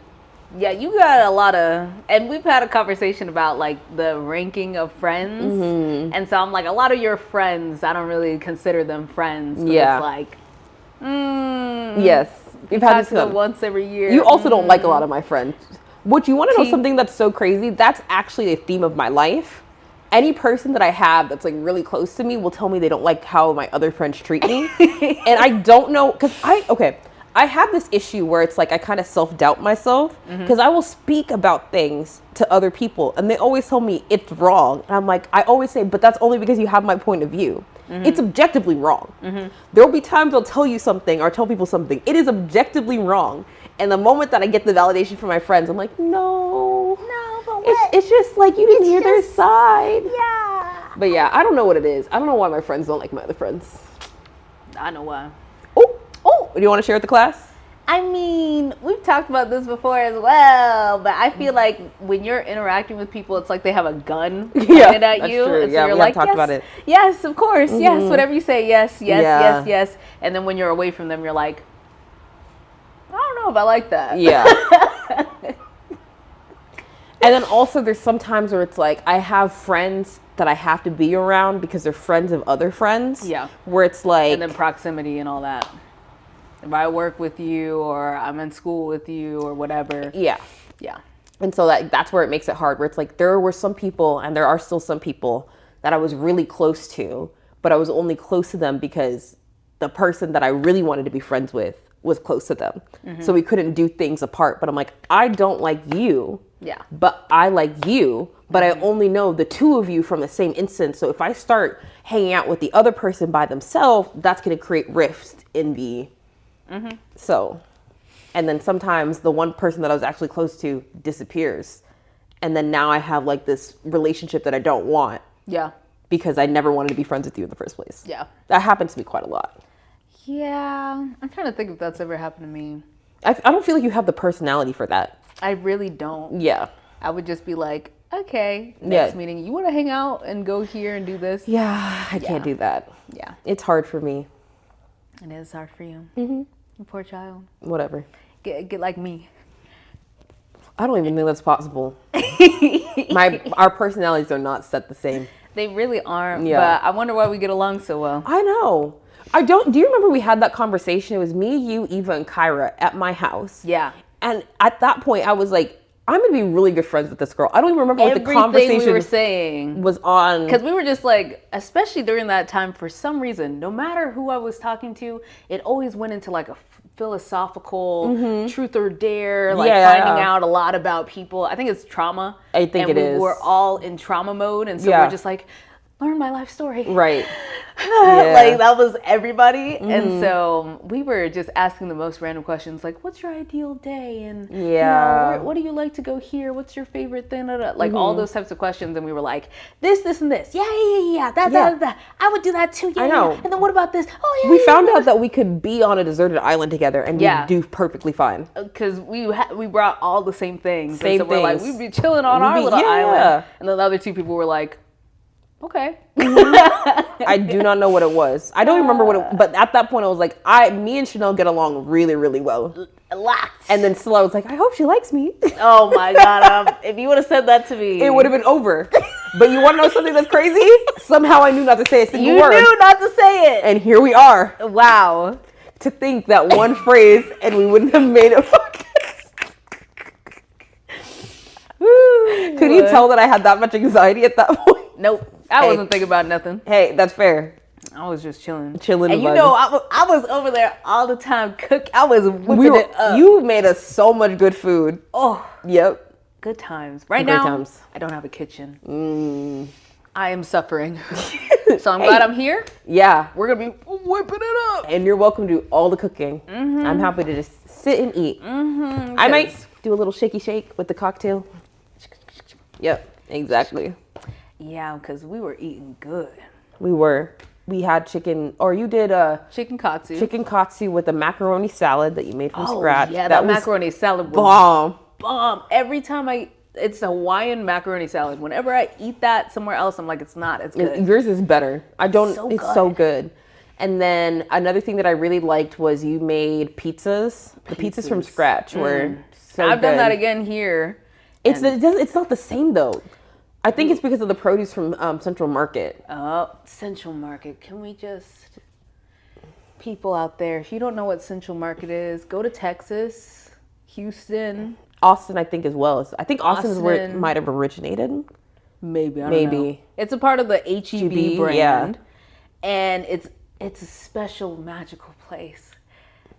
Yeah, you got a lot of, and we've had a conversation about like the ranking of friends, and so I'm like, a lot of your friends, I don't really consider them friends. But Yeah. It's like, Yes, we've had talk this to them once every year. You also don't like a lot of my friends. Would you want to know Team. something that's so crazy? That's actually a theme of my life. Any person that I have that's like really close to me will tell me they don't like how my other friends treat me. And I don't know, because I have this issue where it's like I kind of self-doubt myself, because I will speak about things to other people and they always tell me it's wrong. And I'm like, I always say, but that's only because you have my point of view. It's objectively wrong. There will be times I'll tell you something or tell people something. It is objectively wrong. And the moment that I get the validation from my friends, I'm like, no, but what? it's just like you didn't hear their side. Yeah. But yeah, I don't know what it is. I don't know why my friends don't like my other friends. I know why. Oh, do you want to share with the class? I mean, we've talked about this before as well, but I feel like when you're interacting with people, it's like they have a gun pointed at that's you. true. And so Yeah, you're we have like, talked yes, about it. yes, of course, yes, whatever you say, yes, Yeah. yes. And then when you're away from them, you're like, I don't know if I like that. Yeah. And then also there's some times where it's like I have friends that I have to be around because they're friends of other friends. Yeah. Where it's like, And then proximity and all that. If I work with you or I'm in school with you or whatever. yeah. Yeah. And so that's where it makes it hard, where it's like there were some people, and there are still some people that I was really close to, but I was only close to them because the person that I really wanted to be friends with was close to them. So we couldn't do things apart. But I'm like, I don't like you, Yeah. but I like you, but I only know the two of you from the same instance. So if I start hanging out with the other person by themselves, that's going to create rifts in me. So, and then sometimes the one person that I was actually close to disappears. And then now I have like this relationship that I don't want Yeah. because I never wanted to be friends with you in the first place. Yeah. That happens to me quite a lot. Yeah. I'm trying to think if that's ever happened to me. I don't feel like you have the personality for that. I really don't. Yeah. I would just be like, okay, next Yeah. meeting, you want to hang out and go here and do this? Yeah, I can't do that. Yeah. It's hard for me. It is hard for you. You poor child. Whatever. Get like me. I don't even think that's possible. Our personalities are not set the same. They really aren't. Yeah. But I wonder why we get along so well. I know. Do you remember we had that conversation? It was me, you, Eva, and Kyra at my house. Yeah. And at that point, I was like, I'm going to be really good friends with this girl. I don't even remember what the Everything conversation we were saying. was on. Because we were just like, especially during that time, for some reason, no matter who I was talking to, it always went into like a philosophical truth or dare, like finding out a lot about people. I think it's trauma. I think it is. We were all in trauma mode. And so we're just like, learn my life story. Right. Like that was everybody. And so we were just asking the most random questions like, what's your ideal day? And you know, what do you like to go here? What's your favorite thing? Like all those types of questions. And we were like, this, and this. Yeah. That. I would do that too. Yeah, I know. Yeah. And then what about this? Oh yeah. We found out that we could be on a deserted island together and we'd do perfectly fine. Because we brought all the same things. Same and so we're like, things. we'd be chilling on our little island. And then the other two people were like, okay. I do not know what it was. I don't remember what it, but at that point I was like, me and Chanel get along really, really well. Lots. And then still I was like, I hope she likes me. Oh my God. If you would have said that to me. It would have been over. But you want to know something that's crazy? Somehow I knew not to say a single word. You knew not to say it. And here we are. Wow. To think that one phrase and we wouldn't have made it fucking. Could you tell that I had that much anxiety at that point? Nope. I wasn't thinking about nothing. Hey, that's fair. I was just chilling. Chilling And and you know, I was over there all the time cook. I was whipping it up. You made us so much good food. Oh, Yep. good times. Right Great now, times. I don't have a kitchen. I am suffering. So I'm glad I'm here. Yeah. We're going to be whipping it up. And you're welcome to do all the cooking. I'm happy to just sit and eat. I might do a little shaky shake with the cocktail. Yep, exactly. Yeah, because we were eating good. We had chicken, or you did Chicken katsu. chicken katsu with a macaroni salad that you made from scratch. Yeah, that macaroni salad was bomb. bomb. Every time it's a Hawaiian macaroni salad. Whenever I eat that somewhere else, I'm like, it's not as good. Yours is better. It's good. so good. And then another thing that I really liked was you made pizzas. The pizzas from scratch were so good. I've done that again here. It's not the same though. I think it's because of the produce from Central Market. Oh, Central Market. Can we just... People out there, if you don't know what Central Market is, go to Texas, Houston. Austin, I think, as well. I think Austin is where it might have originated. Maybe, I don't know. It's a part of the H-E-B brand. Yeah. And it's a special, magical place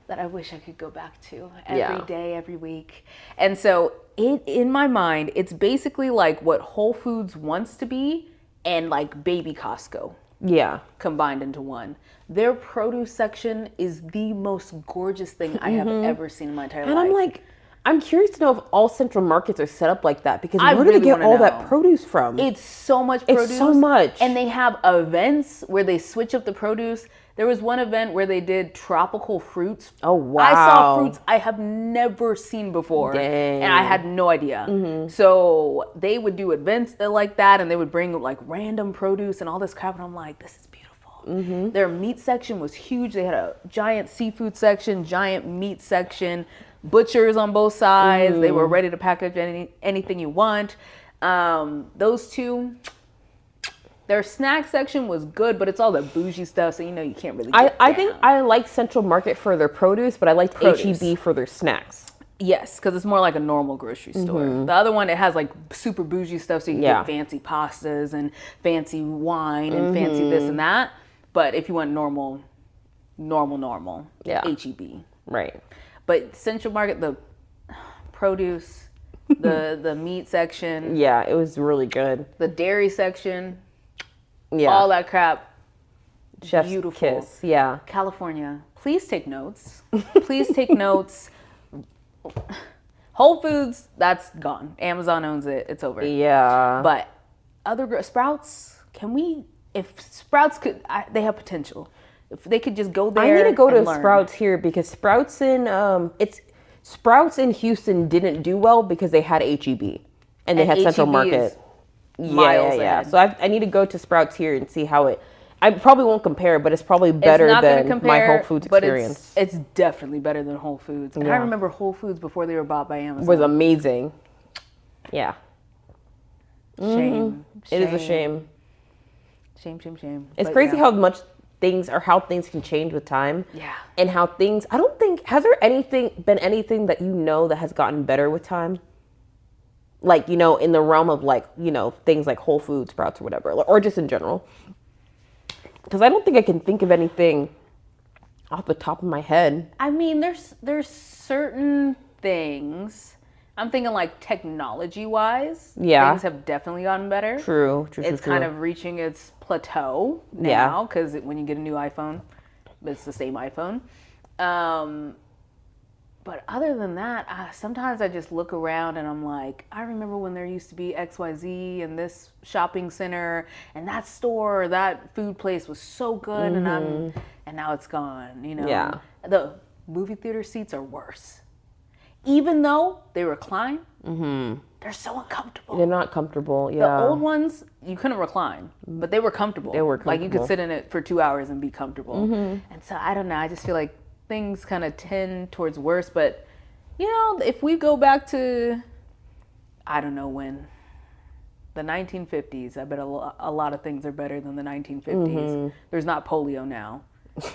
that I wish I could go back to every day, every week. And so in my mind, it's basically like what Whole Foods wants to be and like baby Costco. Yeah. Combined into one. Their produce section is the most gorgeous thing I have ever seen in my entire life. And I'm like, I'm curious to know if all Central Markets are set up like that, because where do they get all that produce from? It's so much produce. It's so much. And they have events where they switch up the produce. There was one event where they did tropical fruits. Oh, wow. I saw fruits I have never seen before. Dang. And I had no idea. So they would do events like that, and they would bring like random produce and all this crap. And I'm like, this is beautiful. Their meat section was huge. They had a giant seafood section, giant meat section, butchers on both sides. They were ready to package anything you want. Those two... Their snack section was good, but it's all the bougie stuff, so you know you can't really get I think I like Central Market for their produce, but I liked H-E-B for their snacks. Yes, because it's more like a normal grocery store. The other one, it has like super bougie stuff, so you can get fancy pastas and fancy wine and fancy this and that. But if you want normal, H-E-B. Right. But Central Market, the produce, the meat section. Yeah, it was really good. The dairy section. Yeah. All that crap. Chef's beautiful. Kiss. Yeah. California, please take notes. Please take notes. Whole Foods, that's gone. Amazon owns it. It's over. Yeah. But Sprouts, if Sprouts could, they have potential. If they could just go there. I need to go to learn. Sprouts here, because Sprouts in Houston didn't do well because they had H-E-B and they had Central Market. Yeah. So I need to go to Sprouts here and see how it. I probably won't compare, but it's probably better than my Whole Foods experience. But it's definitely better than Whole Foods. And I remember Whole Foods before they were bought by Amazon. Was amazing. Yeah. Shame. It is a shame. Shame. It's crazy how much how things can change with time. Yeah. And how things. I don't think has there been anything that you know that has gotten better with time? Like, in the realm of like, things like Whole Foods, Sprouts, or whatever, or just in general. Because I don't think I can think of anything off the top of my head. I mean, there's certain things. I'm thinking like technology-wise. Yeah. Things have definitely gotten better. True. It's kind of reaching its plateau now, because when you get a new iPhone, it's the same iPhone. But other than that, sometimes I just look around and I'm like, I remember when there used to be XYZ and this shopping center and that store, that food place was so good, and now it's gone. Yeah. The movie theater seats are worse, even though they recline. They're so uncomfortable. They're not comfortable. Yeah. The old ones you couldn't recline, but they were comfortable. Like you could sit in it for 2 hours and be comfortable. And so I don't know. I just feel like things kind of tend towards worse, but if we go back to, I don't know when, the 1950s, I bet a lot of things are better than the 1950s. There's not polio now.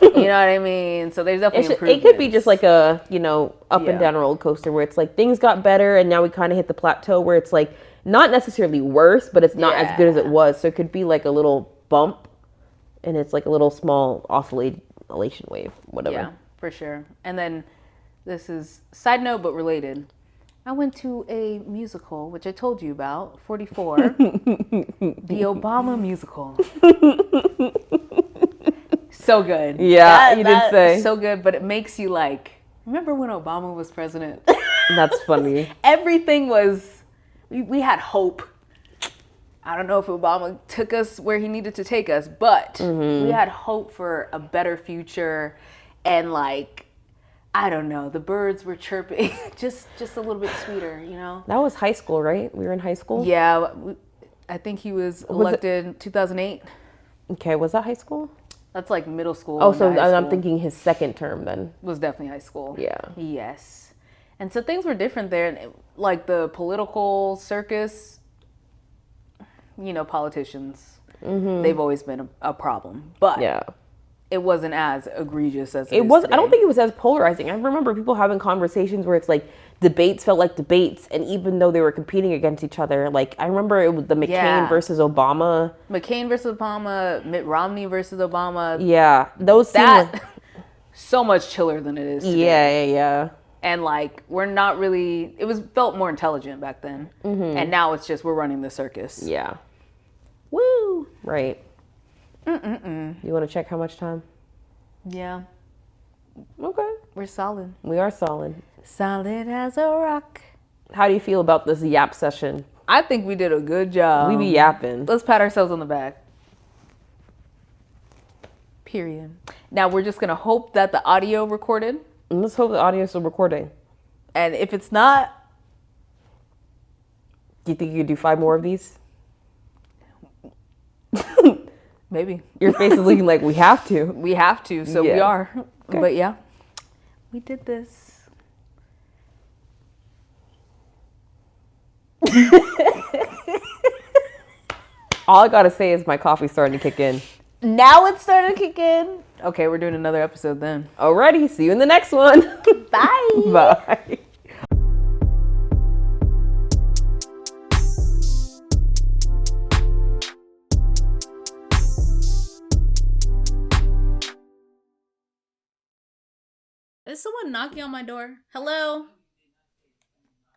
You know what I mean? So there's definitely improvements. It could be just like a, up and down roller coaster where it's like things got better and now we kind of hit the plateau where it's like not necessarily worse, but it's not as good as it was. So it could be like a little bump And it's like a little small oscillation wave, whatever. Yeah, for sure. And then this is side note but related. I went to a musical, which I told you about, 44, the Obama musical. So good. Yeah, you did say. So good, but it makes you like, remember when Obama was president? That's funny. Everything was, we had hope. I don't know if Obama took us where he needed to take us, but we had hope for a better future. And like, I don't know, the birds were chirping just a little bit sweeter, you know? That was high school, right? We were in high school? Yeah, I think he was elected in 2008. Okay, was that high school? That's like middle school. Oh, so high school. I'm thinking his second term then. Was definitely high school. Yeah. Yes. And so things were different there. And like the political circus, you know, politicians, they've always been a problem. But Yeah. it wasn't as egregious as It was. today. I don't think it was as polarizing. I remember people having conversations where it's like debates felt like debates, and even though they were competing against each other, like I remember it was the McCain versus Obama. McCain versus Obama, Mitt Romney versus Obama. Yeah, those That so much chiller than it is today. Yeah. And like we're not really. It was felt more intelligent back then, and now it's just we're running the circus. Yeah. Woo. Right. You want to check how much time? Yeah. Okay. We're solid. We are solid. Solid as a rock. How do you feel about this yap session? I think we did a good job. We be yapping. Let's pat ourselves on the back. Period. Now we're just gonna hope that the audio recorded. And let's hope the audio is still recording. And if it's not, Do you think you could do 5 more of these? maybe. Your face is looking like we have to. We have to, so we Yeah. are. Okay. But yeah, we did this. All I gotta say is my coffee's starting to kick in. Now it's starting to kick in. Okay, we're doing another episode then. Alrighty, see you in the next one. Bye. Bye. Is someone knocking on my door? Hello?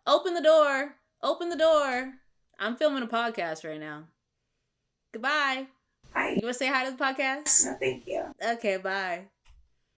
Open the door. Open the door. I'm filming a podcast right now. Goodbye. Hi. You want to say hi to the podcast? No, thank you. Okay, bye.